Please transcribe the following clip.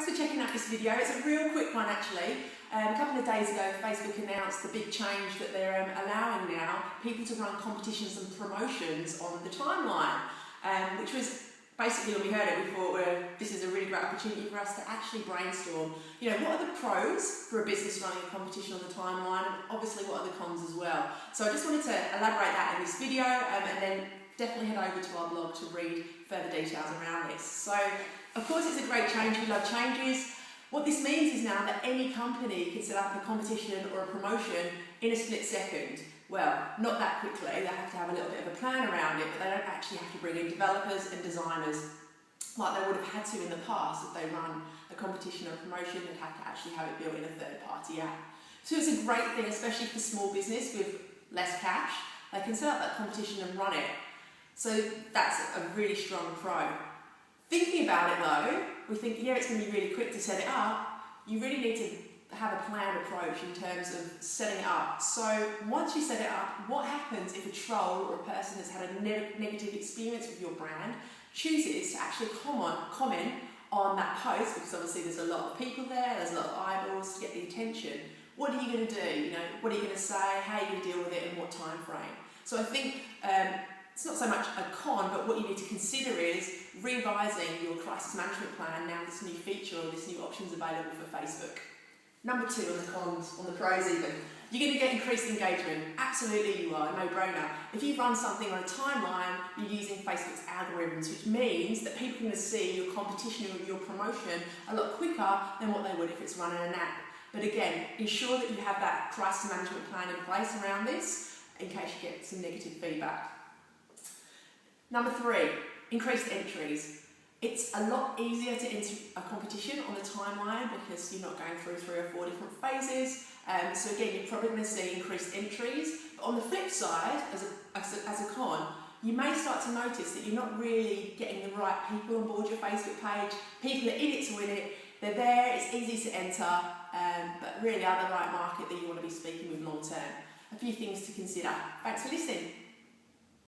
Thanks for checking out this video. It's a real quick one actually. A couple of days ago Facebook announced the big change that they're allowing now people to run competitions and promotions on the timeline, which was basically, when we heard it, we thought, well, this is a really great opportunity for us to actually brainstorm, you know, what are the pros for a business running a competition on the timeline, and obviously what are the cons as well. So I just wanted to elaborate that in this video, and then definitely head over to our blog to read further details around this. So, of course, it's a great change. We love changes. What this means is now that any company can set up a competition or a promotion in a split second. Well, not that quickly. They have to have a little bit of a plan around it, but they don't actually have to bring in developers and designers like they would have had to in the past. If they run a competition or promotion, they'd have to actually have it built in a third-party app. So it's a great thing, especially for small business with less cash. They can set up that competition and run it. So that's a really strong pro. Thinking about it though, we think, yeah, it's going to be really quick to set it up. You really need to have a planned approach in terms of setting it up. So once you set it up, what happens if a troll or a person that's had a negative experience with your brand chooses to actually comment on that post, because obviously there's a lot of people there, there's a lot of eyeballs to get the attention. What are you going to do? You know, what are you going to say? How are you going to deal with it, and what time frame? So I think it's not so much a con, but what you need to consider is revising your crisis management plan now this new feature or this new option is available for Facebook. Number 2 on the cons, on the pros even. You're going to get increased engagement. Absolutely you are, no-brainer. If you run something on a timeline, you're using Facebook's algorithms, which means that people are going to see your competition or your promotion a lot quicker than what they would if it's run in an app. But again, ensure that you have that crisis management plan in place around this in case you get some negative feedback. Number 3, increased entries. It's a lot easier to enter a competition on the timeline because you're not going through 3 or 4 different phases. So again, you're probably going to see increased entries. But on the flip side, as a con, you may start to notice that you're not really getting the right people on board your Facebook page. People are in it to win it. They're there, it's easy to enter, but really are the right market that you want to be speaking with long term. A few things to consider. Thanks for listening.